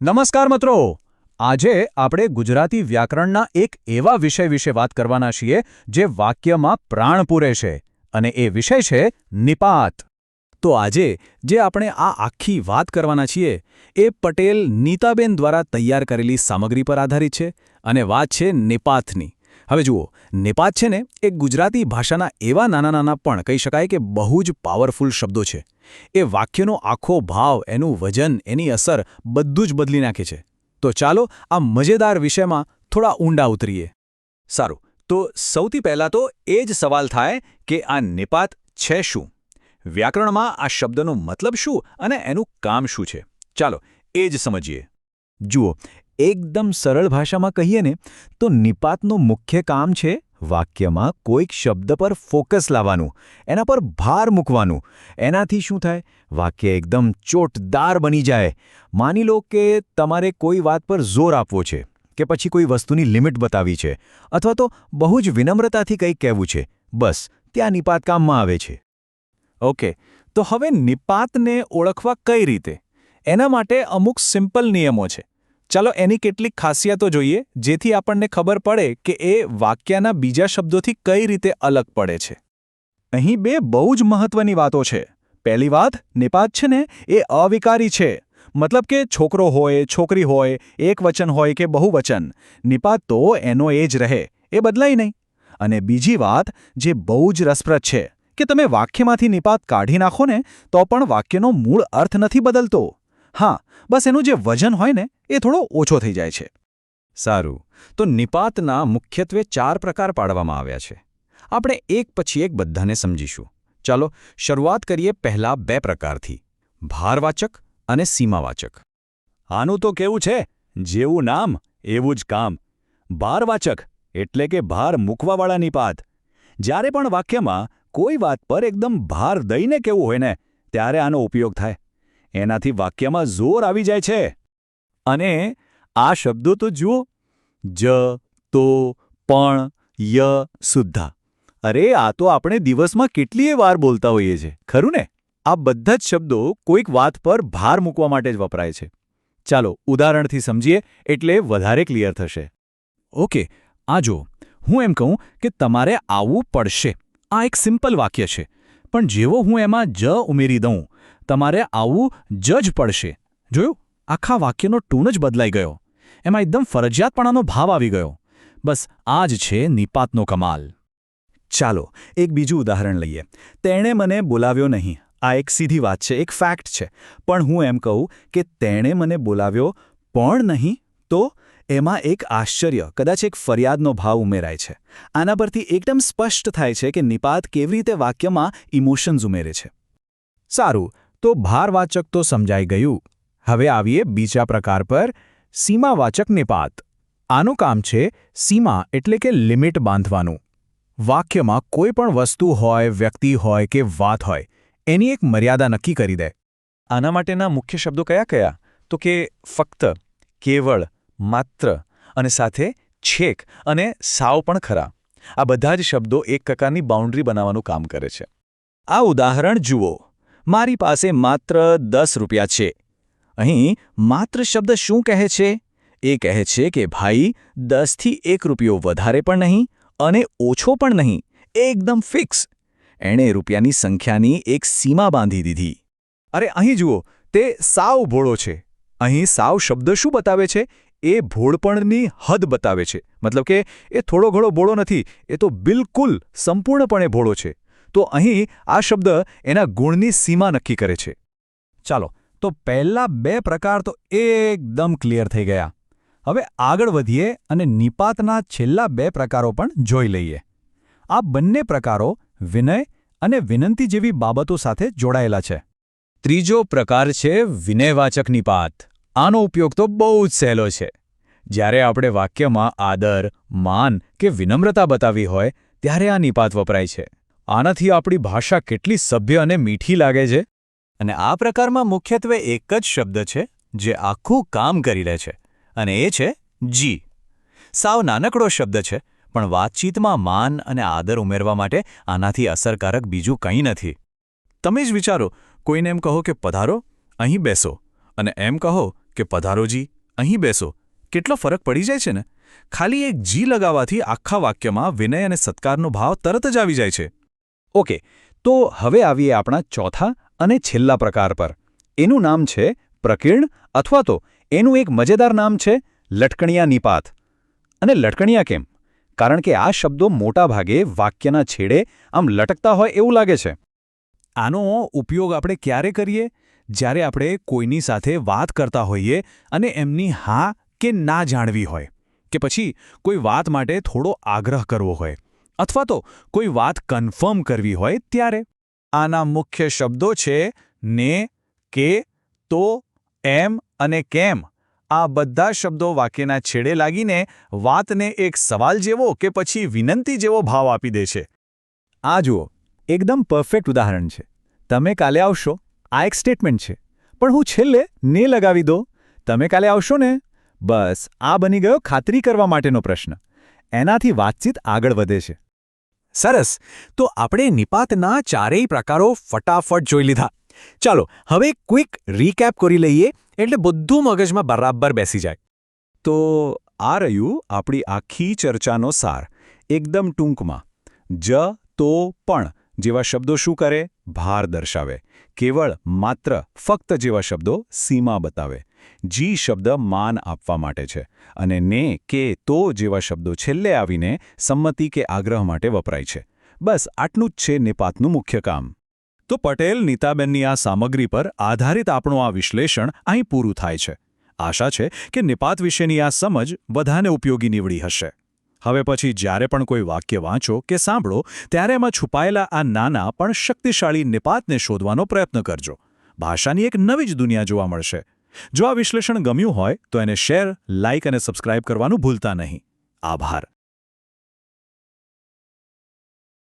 નમસ્કાર મિત્રો. આજે આપણે ગુજરાતી વ્યાકરણના એક એવા વિષય વિશે વાત કરવાના છીએ જે વાક્યમાં પ્રાણ પૂરે છે, અને એ વિષય છે નિપાત. તો આજે જે આપણે આ આખી વાત કરવાના છીએ એ પટેલ નીતાબેન દ્વારા તૈયાર કરેલી સામગ્રી પર આધારિત છે, અને વાત છે નિપાતની. હવે જુઓ, નિપાત છે ને એ ગુજરાતી ભાષાના એવા નાના પણ કહી શકાય કે બહુ જ પાવરફુલ શબ્દો છે. એ વાક્યનો આખો ભાવ, એનું વજન, એની અસર બધું જ બદલી નાખે છે. તો ચાલો આ મજેદાર વિષયમાં થોડા ઊંડા ઉતરીએ. સારું, તો સૌથી પહેલાં તો એ જ સવાલ થાય કે આ નિપાત છે શું? વ્યાકરણમાં આ શબ્દનો મતલબ શું અને એનું કામ શું છે? ચાલો એ જ સમજીએ. જુઓ, એકદમ સરળ ભાષામાં કહીએ ને તો નિપાતનું મુખ્ય કામ છે વાક્યમાં કોઈક શબ્દ પર ફોકસ લાવવાનું, એના પર ભાર મૂકવાનું. એનાથી શું થાય? વાક્ય એકદમ ચોટદાર બની જાય. માની લો કે તમારે કોઈ વાત પર જોર આપવો છે, કે પછી કોઈ વસ્તુની લિમિટ બતાવી છે, અથવા તો બહુ જ વિનમ્રતાથી કંઈક કહેવું છે. બસ ત્યાં નિપાત કામમાં આવે છે. ઓકે, તો હવે નિપાતને ઓળખવા કઈ રીતે? એના માટે અમુક સિમ્પલ નિયમો છે. ચાલો એની કેટલીક ખાસિયતો જોઈએ, જેથી આપણને ખબર પડે કે એ વાક્યના બીજા શબ્દોથી કઈ રીતે અલગ પડે છે. અહીં બે બહુ જ મહત્વની વાતો છે. પહેલી વાત, નિપાત છે ને એ અવિકારી છે. મતલબ કે છોકરો હોય, છોકરી હોય, એકવચન હોય કે બહુવચન, નિપાત તો એનો એ જ રહે, એ બદલાય નહીં. અને બીજી વાત જે બહુ જ રસપ્રદ છે કે તમે વાક્યમાંથી નિપાત કાઢી નાખો ને તો પણ વાક્યનો મૂળ અર્થ નથી બદલતો. હા, બસ એનું જે વજન હોય ને એ થોડો ઓછો થઈ જાય છે. સારું, તો નિપાતના મુખ્યત્વે 4 પ્રકાર પાડવામાં આવ્યા છે. આપણે એક પછી એક બધાને સમજીશું. ચાલો શરૂઆત કરીએ પહેલા 2 પ્રકારથી, ભારવાચક અને સીમાવાચક. આનું તો કેવું છે, જેવું નામ એવું જ કામ. ભારવાચક એટલે કે ભાર મૂકવાવાળા નિપાત. જ્યારે પણ વાક્યમાં કોઈ વાત પર એકદમ ભાર દઈને કહેવું હોય ને ત્યારે આનો ઉપયોગ થાય. એનાથી વાક્યમાં જોર આવી જાય છે. અને આ શબ્દો તો જુઓ, જ, તો, પણ, ય, સુદ્ધા. અરે આ તો આપણે દિવસમાં કેટલીય વાર બોલતા હોઈએ છીએ, ખરું ને? આ બધા જ શબ્દો કોઈક વાત પર ભાર મૂકવા માટે જ વપરાય છે. ચાલો ઉદાહરણથી સમજીએ એટલે વધારે ક્લિયર થશે. ઓકે, આ જો, હું એમ કહું કે તમારે આવવું પડશે. આ એક સિમ્પલ વાક્ય છે, પણ જેવો હું એમાં જ ઉમેરી દઉં, તમારે આવવું જ પડશે. જોયું? આખા વાક્યનો ટૂન જ બદલાઈ ગયો. એમાં એકદમ ફરજિયાતપણાનો ભાવ આવી ગયો. બસ આ જ છે નિપાતનો કમાલ. ચાલો એક બીજું ઉદાહરણ લઈએ. તેણે મને બોલાવ્યો નહીં. આ એક સીધી વાત છે, એક ફેક્ટ છે. પણ હું એમ કહું કે તેણે મને બોલાવ્યો પણ નહીં, તો એમાં એક આશ્ચર્ય, કદાચ એક ફરિયાદનો ભાવ ઉમેરાય છે. આના પરથી એકદમ સ્પષ્ટ થાય છે કે નિપાત કેવી રીતે વાક્યમાં ઇમોશન્સ ઉમેરે છે. સારું, તો ભારવાચક તો સમજાઈ ગયું. હવે આવીએ બીજા પ્રકાર પર, સીમાવાચક નિપાત. આનું કામ છે સીમા એટલે કે લિમિટ બાંધવાનું. વાક્યમાં કોઈ પણ વસ્તુ હોય, વ્યક્તિ હોય કે વાત હોય, એની એક મર્યાદા નક્કી કરી દે. આના માટેના મુખ્ય શબ્દો કયા કયા? તો કે ફક્ત, કેવળ, માત્ર, અને સાથે છેક અને સાવ પણ ખરા. આ બધા જ શબ્દો એક પ્રકારની બાઉન્ડ્રી બનાવવાનું કામ કરે છે. આ ઉદાહરણ જુઓ. મારી પાસે માત્ર 10 રૂપિયા છે. અહીં માત્ર શબ્દ શું કહે છે? એ કહે છે કે ભાઈ 10થી 1 રૂપિયો વધારે પણ નહીં અને ઓછો પણ નહીં, એકદમ ફિક્સ. એણે રૂપિયાની સંખ્યાની એક સીમા બાંધી દીધી. અરે અહીં જુઓ, તે સાવ ભોળો છે. અહીં સાવ શબ્દ શું બતાવે છે? એ ભોળપણની હદ બતાવે છે. મતલબ કે એ થોડો ઘણો ભોળો નથી, એ તો બિલકુલ સંપૂર્ણપણે ભોળો છે. તો અહીં આ શબ્દ એના ગુણની સીમા નક્કી કરે છે. ચાલો, તો પહેલા 2 પ્રકાર તો એકદમ ક્લિયર થઈ ગયા. હવે આગળ વધીએ અને નિપાતના છેલ્લા 2 પ્રકારો પણ જોઈ લઈએ. આ બંને પ્રકારો વિનય અને વિનંતી જેવી બાબતો સાથે જોડાયેલા છે. ત્રીજો પ્રકાર છે વિનયવાચક નિપાત. આનો ઉપયોગ તો બહુ જ સહેલો છે. જ્યારે આપણે વાક્યમાં આદર, માન કે વિનમ્રતા બતાવી હોય ત્યારે આ નિપાત વપરાય છે. આનાથી આપણી ભાષા કેટલી સભ્ય અને મીઠી લાગે છે. અને આ પ્રકારમાં મુખ્યત્વે એક જ શબ્દ છે જે આખું કામ કરી લે છે, અને એ છે જી. સાવ નાનકડો શબ્દ છે, પણ વાતચીતમાં માન અને આદર ઉમેરવા માટે આનાથી અસરકારક બીજું કંઈ નથી. તમે જ વિચારો, કોઈને એમ કહો કે પધારો, અહીં બેસો, અને એમ કહો કે પધારોજી, અહીં બેસો, કેટલો ફરક પડી જાય છે ને. ખાલી એક જી લગાવવાથી આખા વાક્યમાં વિનય અને સત્કારનો ભાવ તરત જ આવી જાય છે. ઓકે, તો હવે આવીએ આપણા ચોથા અને છેલ્લા પ્રકાર પર. એનું નામ છે પ્રકીર્ણ, અથવા તો એનું એક મજેદાર નામ છે લટકણિયા નિપાત. અને લટકણિયા કેમ? કારણ કે આ શબ્દો મોટાભાગે વાક્યના છેડે આમ લટકતા હોય એવું લાગે છે. આનો ઉપયોગ આપણે ક્યારે કરીએ? જ્યારે આપણે કોઈની સાથે વાત કરતા હોઈએ અને એમની હા કે ના જાણવી હોય, કે પછી કોઈ વાત માટે થોડો આગ્રહ કરવો હોય, અથવા તો કોઈ વાત કન્ફર્મ કરવી હોય ત્યારે. આના મુખ્ય શબ્દો છે ને, કે, તો, એમ અને કેમ. આ બધા શબ્દો વાક્યના છેડે લાગીને વાતને એક સવાલ જેવો કે પછી વિનંતી જેવો ભાવ આપી દે છે. આ જુઓ, એકદમ પરફેક્ટ ઉદાહરણ છે. તમે કાલે આવશો, આ એક સ્ટેટમેન્ટ છે, પણ હું છેલ્લે ને લગાવી દો. તમે કાલે આવશો ને? બસ આ બની ગયો ખાતરી કરવા માટેનો પ્રશ્ન. એનાથી વાતચીત આગળ વધે છે. સરસ. તો આપણે નિપાતના ચારેય પ્રકારો ફટાફટ જોઈ લીધા. ચાલો હવે ક્વિક રીકેપ કરી લઈએ, એટલે બધું મગજમાં બરાબર બેસી જાય. તો આ રહ્યું આપણી આખી ચર્ચાનો સાર. એકદમ ટૂંકમાં, જ, તો, પણ જેવા શબ્દો શું કરે? ભાર દર્શાવે. કેવળ, માત્ર, ફક્ત જેવા શબ્દો સીમા બતાવે. જી શબ્દ માન આપવા માટે છે, અને ને, કે, તો જેવા શબ્દો છેલ્લે આવીને સંમતિ કે આગ્રહ માટે વપરાય છે. બસ આટલું જ છે નિપાતનું મુખ્ય કામ. તો પટેલ નીતાબેનની આ સામગ્રી પર આધારિત આપણું આ વિશ્લેષણ અહીં પૂરું થાય છે. આશા છે કે નિપાત વિશેની આ સમજ બધાને ઉપયોગી નીવડી હશે. હવે પછી જ્યારે પણ કોઈ વાક્ય વાંચો કે સાંભળો, ત્યારે એમાં છુપાયેલા આ નાના પણ શક્તિશાળી નિપાતને શોધવાનો પ્રયત્ન કરજો. ભાષાની એક નવી જ દુનિયા જોવા મળશે. જો આ વિશ્લેષણ ગમ્યું હોય તો એને શેર, લાઇક અને સબસ્ક્રાઇબ કરવાનું ભૂલતા નહીં. આભાર.